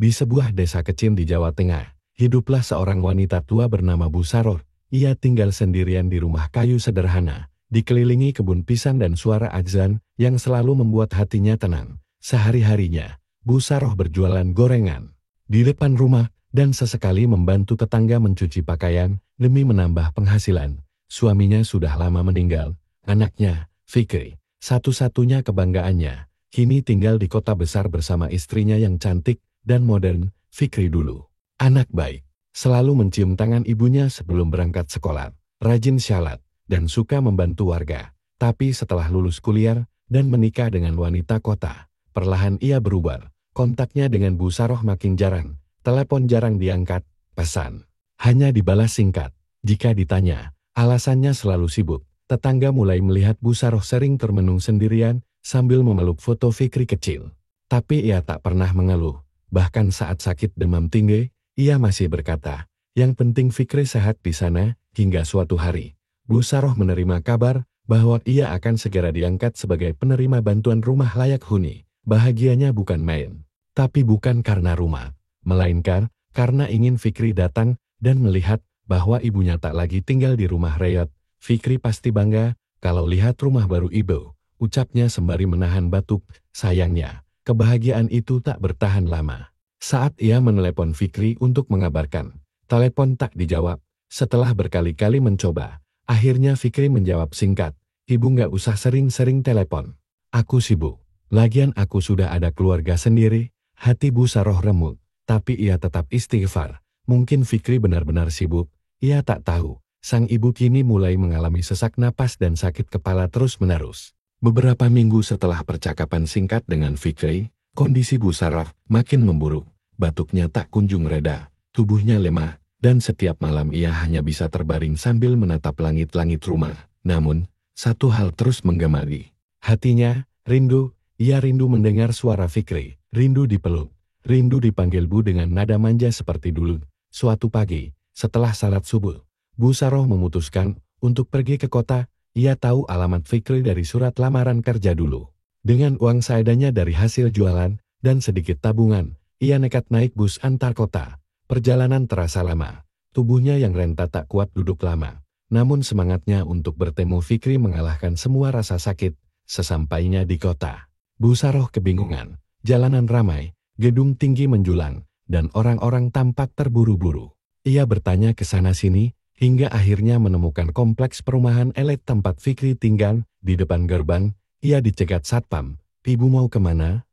Di sebuah desa kecil di Jawa Tengah, hiduplah seorang wanita tua bernama Bu Saroh. Ia tinggal sendirian di rumah kayu sederhana, dikelilingi kebun pisang dan suara azan yang selalu membuat hatinya tenang. Sehari-harinya, Bu Saroh berjualan gorengan di depan rumah dan sesekali membantu tetangga mencuci pakaian demi menambah penghasilan. Suaminya sudah lama meninggal. Anaknya, Fikri, satu-satunya kebanggaannya, kini tinggal di kota besar bersama istrinya yang cantik dan modern. Fikri dulu anak baik, selalu mencium tangan ibunya sebelum berangkat sekolah, rajin syalat, dan suka membantu warga. Tapi setelah lulus kuliah dan menikah dengan wanita kota, perlahan ia berubah. Kontaknya dengan Bu Saroh makin jarang, telepon jarang diangkat, pesan hanya dibalas singkat. Jika ditanya, alasannya selalu sibuk. Tetangga mulai melihat Bu Saroh sering termenung sendirian sambil memeluk foto Fikri kecil. Tapi ia tak pernah mengeluh. Bahkan saat sakit demam tinggi, ia masih berkata, yang penting Fikri sehat di sana. Hingga suatu hari, Bu Saroh menerima kabar bahwa ia akan segera diangkat sebagai penerima bantuan rumah layak huni. Bahagianya bukan main. Tapi bukan karena rumah, melainkan karena ingin Fikri datang dan melihat bahwa ibunya tak lagi tinggal di rumah reyot. Fikri pasti bangga kalau lihat rumah baru ibu, ucapnya sembari menahan batuk. Sayangnya, kebahagiaan itu tak bertahan lama. Saat ia menelepon Fikri untuk mengabarkan, telepon tak dijawab. Setelah berkali-kali mencoba, akhirnya Fikri menjawab singkat, "Ibu nggak usah sering-sering telepon. Aku sibuk. Lagian aku sudah ada keluarga sendiri." Hati Bu Saroh remuk, tapi ia tetap istighfar. Mungkin Fikri benar-benar sibuk. Ia tak tahu, sang ibu kini mulai mengalami sesak napas dan sakit kepala terus-menerus. Beberapa minggu setelah percakapan singkat dengan Fikri, kondisi Bu Saroh makin memburuk. Batuknya tak kunjung reda, tubuhnya lemah, dan setiap malam ia hanya bisa terbaring sambil menatap langit-langit rumah. Namun, satu hal terus menggemari hatinya, rindu. Ia rindu mendengar suara Fikri, rindu dipeluk, rindu dipanggil Bu dengan nada manja seperti dulu. Suatu pagi, setelah salat subuh, Bu Saroh memutuskan untuk pergi ke kota. Ia tahu alamat Fikri dari surat lamaran kerja dulu. Dengan uang seadanya dari hasil jualan dan sedikit tabungan, ia nekat naik bus antar kota. Perjalanan terasa lama. Tubuhnya yang renta tak kuat duduk lama. Namun semangatnya untuk bertemu Fikri mengalahkan semua rasa sakit. Sesampainya di kota, Bu Saroh kebingungan. Jalanan ramai, gedung tinggi menjulang, dan orang-orang tampak terburu-buru. Ia bertanya ke sana-sini, hingga akhirnya menemukan kompleks perumahan elit tempat Fikri tinggal. Di depan gerbang, ia dicegat satpam. "Ibu mau kemana?"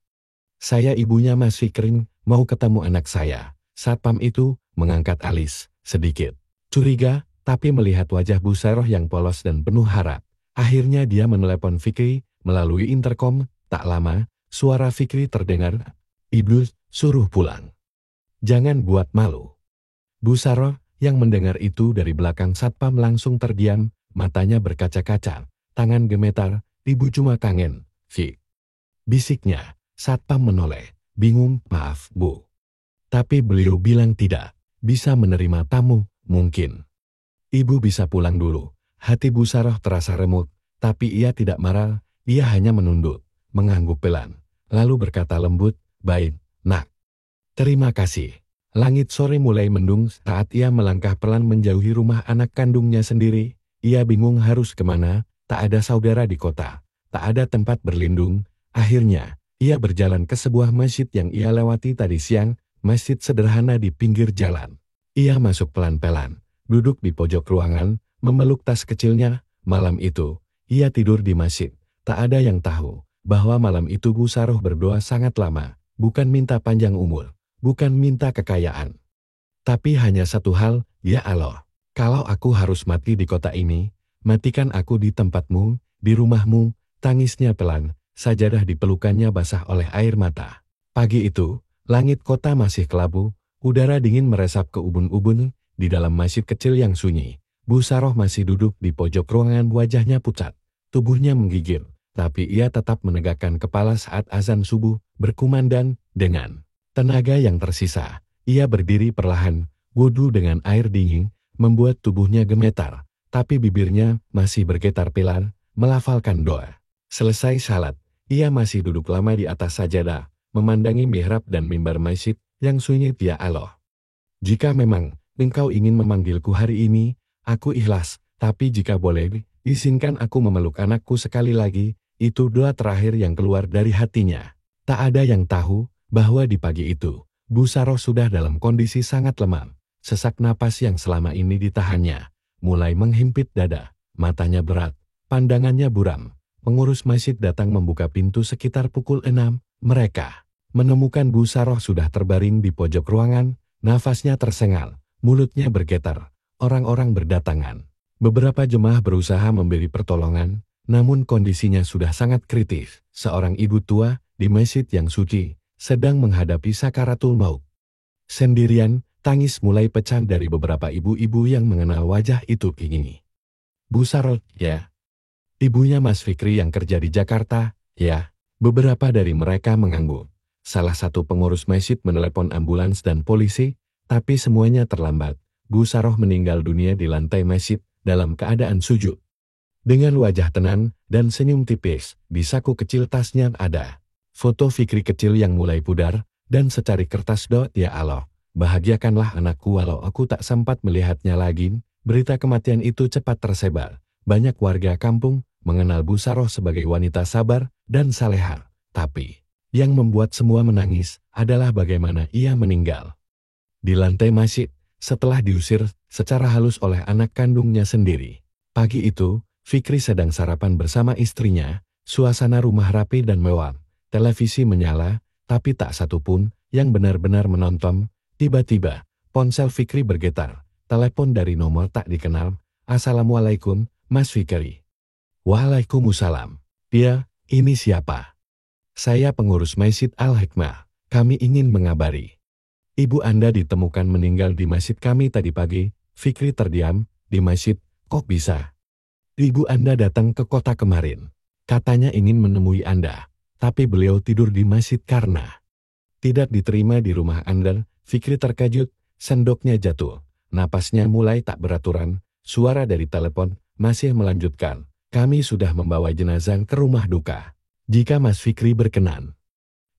"Saya ibunya Mas Fikri, mau ketemu anak saya." Satpam itu mengangkat alis, sedikit curiga, tapi melihat wajah Bu Saroh yang polos dan penuh harap, akhirnya dia menelepon Fikri melalui interkom. Tak lama, suara Fikri terdengar, "Ibu, suruh pulang. Jangan buat malu." Bu Saroh yang mendengar itu dari belakang satpam langsung terdiam, matanya berkaca-kaca, tangan gemetar. "Ibu cuma kangen, Fik," bisiknya. Satpam menoleh, bingung. "Maaf, Bu. Tapi beliau bilang tidak bisa menerima tamu, mungkin Ibu bisa pulang dulu." Hati Bu Saroh terasa remuk, tapi ia tidak marah, ia hanya menunduk, mengangguk pelan, lalu berkata lembut, "Baik, Nak. Terima kasih." Langit sore mulai mendung saat ia melangkah pelan menjauhi rumah anak kandungnya sendiri. Ia bingung harus kemana, tak ada saudara di kota, tak ada tempat berlindung. Akhirnya, ia berjalan ke sebuah masjid yang ia lewati tadi siang, masjid sederhana di pinggir jalan. Ia masuk pelan-pelan, duduk di pojok ruangan, memeluk tas kecilnya. Malam itu, ia tidur di masjid. Tak ada yang tahu bahwa malam itu Bu Saroh berdoa sangat lama, bukan minta panjang umur, bukan minta kekayaan. Tapi hanya satu hal, "Ya Allah, kalau aku harus mati di kota ini, matikan aku di tempatmu, di rumahmu." Tangisnya pelan, sajadah di pelukannya basah oleh air mata. Pagi itu, langit kota masih kelabu, udara dingin meresap ke ubun-ubun. Di dalam masjid kecil yang sunyi, Bu Saroh masih duduk di pojok ruangan, wajahnya pucat, tubuhnya menggigil. Tapi ia tetap menegakkan kepala saat azan subuh berkumandang. Dengan tenaga yang tersisa, ia berdiri perlahan, wudhu dengan air dingin, membuat tubuhnya gemetar, tapi bibirnya masih bergetar pelan, melafalkan doa. Selesai salat, ia masih duduk lama di atas sajadah, memandangi mihrab dan mimbar masjid. yang sunyi ya Allah. Jika memang engkau ingin memanggilku hari ini, aku ikhlas, tapi jika boleh, izinkan aku memeluk anakku sekali lagi, itu doa terakhir yang keluar dari hatinya. Tak ada yang tahu bahwa di pagi itu, Bu Saroh sudah dalam kondisi sangat lemah. Sesak napas yang selama ini ditahannya, mulai menghimpit dada, matanya berat, pandangannya buram. Pengurus masjid datang membuka pintu sekitar pukul 6, mereka menemukan Bu Saroh sudah terbaring di pojok ruangan, nafasnya tersengal, mulutnya bergetar, orang-orang berdatangan. Beberapa jemaah berusaha memberi pertolongan, namun kondisinya sudah sangat kritis. Seorang ibu tua di masjid yang suci sedang menghadapi sakaratul maut. Sendirian, tangis mulai pecah dari beberapa ibu-ibu yang mengenal wajah itu ini. Bu Saroh, ya. Ibunya Mas Fikri yang kerja di Jakarta, ya. Beberapa dari mereka mengangguk. Salah satu pengurus masjid menelepon ambulans dan polisi, tapi semuanya terlambat. Bu Saroh meninggal dunia di lantai masjid dalam keadaan sujud. Dengan wajah tenang dan senyum tipis, di saku kecil tasnya ada foto Fikri kecil yang mulai pudar, dan secari kertas doa ya Allah, bahagiakanlah anakku walau aku tak sempat melihatnya lagi. Berita kematian itu cepat tersebar. Banyak warga kampung mengenal Bu Saroh sebagai wanita sabar dan salehah. Tapi yang membuat semua menangis adalah bagaimana ia meninggal. Di lantai masjid, setelah diusir secara halus oleh anak kandungnya sendiri. Pagi itu, Fikri sedang sarapan bersama istrinya, suasana rumah rapi dan mewah. Televisi menyala, tapi tak satu pun yang benar-benar menonton. Tiba-tiba, ponsel Fikri bergetar. Telepon dari nomor tak dikenal. Assalamualaikum, Mas Fikri. Waalaikumsalam. Ya, ini siapa? Saya pengurus Masjid Al-Hikmah. Kami ingin mengabari. Ibu Anda ditemukan meninggal di masjid kami tadi pagi. Fikri terdiam. Di masjid, kok bisa? Ibu Anda datang ke kota kemarin. Katanya ingin menemui Anda. Tapi beliau tidur di masjid karena tidak diterima di rumah Anda. Fikri terkejut. Sendoknya jatuh. Napasnya mulai tak beraturan. Suara dari telepon masih melanjutkan. Kami sudah membawa jenazah ke rumah duka. Jika Mas Fikri berkenan,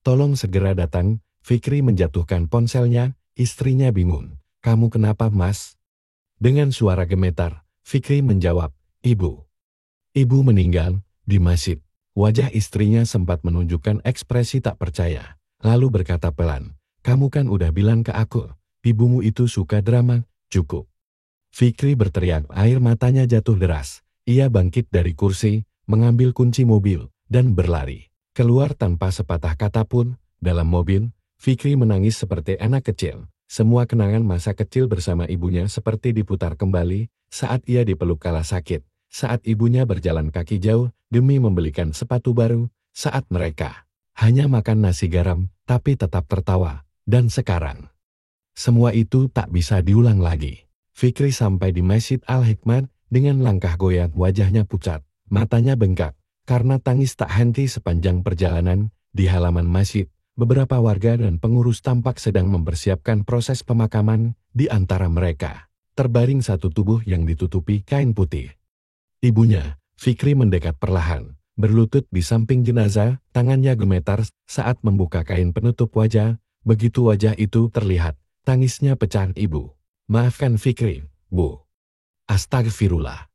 tolong segera datang. Fikri menjatuhkan ponselnya, istrinya bingung. Kamu kenapa, Mas? Dengan suara gemetar, Fikri menjawab, Ibu. Ibu meninggal di masjid. Wajah istrinya sempat menunjukkan ekspresi tak percaya. Lalu berkata pelan, kamu kan udah bilang ke aku, ibumu itu suka drama, cukup. Fikri berteriak, air matanya jatuh deras. Ia bangkit dari kursi, mengambil kunci mobil, dan berlari. Keluar tanpa sepatah kata pun. Dalam mobil, Fikri menangis seperti anak kecil. Semua kenangan masa kecil bersama ibunya seperti diputar kembali saat ia dipeluk kala sakit, saat ibunya berjalan kaki jauh demi membelikan sepatu baru, saat mereka hanya makan nasi garam tapi tetap tertawa, dan sekarang semua itu tak bisa diulang lagi. Fikri sampai di Masjid Al-Hikmah dengan langkah goyang, wajahnya pucat, matanya bengkak karena tangis tak henti sepanjang perjalanan. Di halaman masjid, beberapa warga dan pengurus tampak sedang mempersiapkan proses pemakaman. Di antara mereka terbaring satu tubuh yang ditutupi kain putih. Ibunya, Fikri, mendekat perlahan, berlutut di samping jenazah, tangannya gemetar saat membuka kain penutup wajah. Begitu wajah itu terlihat, tangisnya pecah. Ibu, maafkan Fikri, Bu. Astagfirullah.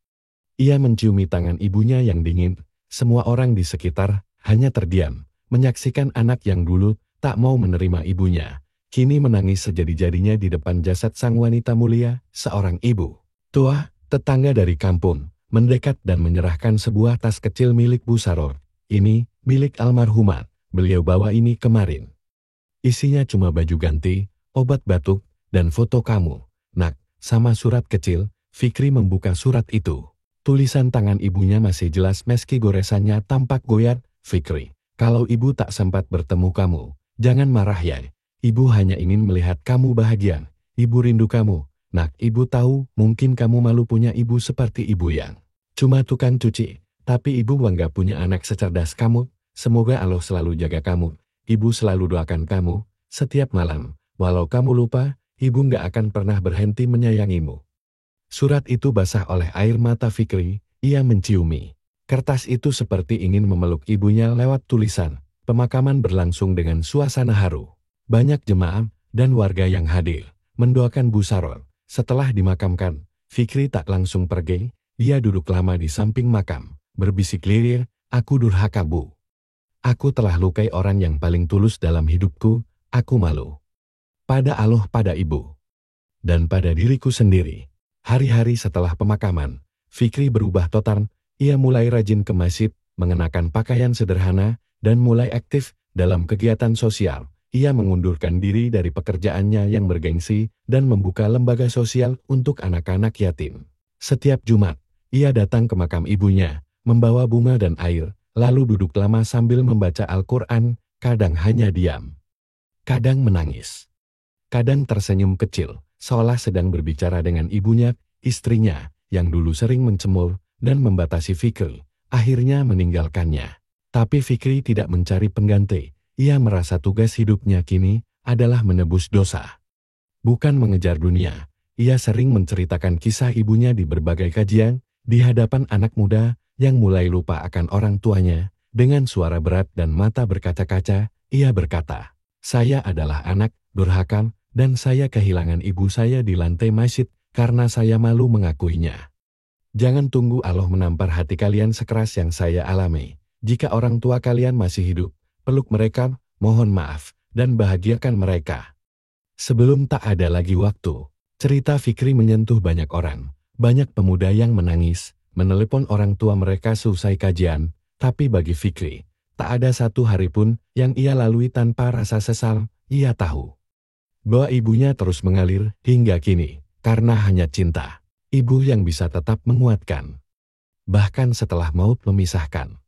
Ia menciumi tangan ibunya yang dingin. Semua orang di sekitar hanya terdiam, menyaksikan anak yang dulu tak mau menerima ibunya, kini menangis sejadi-jadinya di depan jasad sang wanita mulia. Seorang ibu tua, tetangga dari kampung, mendekat dan menyerahkan sebuah tas kecil milik Bu Saroh. Ini milik almarhumah, beliau bawa ini kemarin. Isinya cuma baju ganti, obat batuk, dan foto kamu, Nak, sama surat kecil. Fikri membuka surat itu. Tulisan tangan ibunya masih jelas meski goresannya tampak goyah. Fikri, kalau ibu tak sempat bertemu kamu, jangan marah ya. Ibu hanya ingin melihat kamu bahagia. Ibu rindu kamu. Nak, ibu tahu mungkin kamu malu punya ibu seperti ibu yang cuma tukang cuci. Tapi ibu bangga punya anak secerdas kamu. Semoga Allah selalu jaga kamu. Ibu selalu doakan kamu setiap malam. Walau kamu lupa, ibu nggak akan pernah berhenti menyayangimu. Surat itu basah oleh air mata Fikri. Ia menciumi kertas itu seperti ingin memeluk ibunya lewat tulisan. Pemakaman berlangsung dengan suasana haru. Banyak jemaah dan warga yang hadir mendoakan Bu Saror. Setelah dimakamkan, Fikri tak langsung pergi, ia duduk lama di samping makam, berbisik lirir, "Aku durhaka, Bu. Aku telah lukai orang yang paling tulus dalam hidupku, aku malu. Pada Allah, pada Ibu, dan pada diriku sendiri." Hari-hari setelah pemakaman, Fikri berubah total, ia mulai rajin ke masjid, mengenakan pakaian sederhana, dan mulai aktif dalam kegiatan sosial. Ia mengundurkan diri dari pekerjaannya yang bergengsi dan membuka lembaga sosial untuk anak-anak yatim. Setiap Jumat, ia datang ke makam ibunya, membawa bunga dan air, lalu duduk lama sambil membaca Al-Quran, kadang hanya diam, kadang menangis, kadang tersenyum kecil, seolah sedang berbicara dengan ibunya, istrinya, yang dulu sering mencemooh dan membatasi Fikri, akhirnya meninggalkannya. Tapi Fikri tidak mencari pengganti. Ia merasa tugas hidupnya kini adalah menebus dosa, bukan mengejar dunia. Ia sering menceritakan kisah ibunya di berbagai kajian, di hadapan anak muda yang mulai lupa akan orang tuanya. Dengan suara berat dan mata berkaca-kaca, ia berkata, "Saya adalah anak durhaka, dan saya kehilangan ibu saya di lantai masjid karena saya malu mengakuinya. Jangan tunggu Allah menampar hati kalian sekeras yang saya alami. Jika orang tua kalian masih hidup, peluk mereka, mohon maaf, dan bahagiakan mereka." Sebelum tak ada lagi waktu, cerita Fikri menyentuh banyak orang. Banyak pemuda yang menangis, menelepon orang tua mereka selesai kajian, tapi bagi Fikri, tak ada satu hari pun yang ia lalui tanpa rasa sesal. Ia tahu bahwa ibunya terus mengalir hingga kini, karena hanya cinta. Ibu yang bisa tetap menguatkan, bahkan setelah maut memisahkan.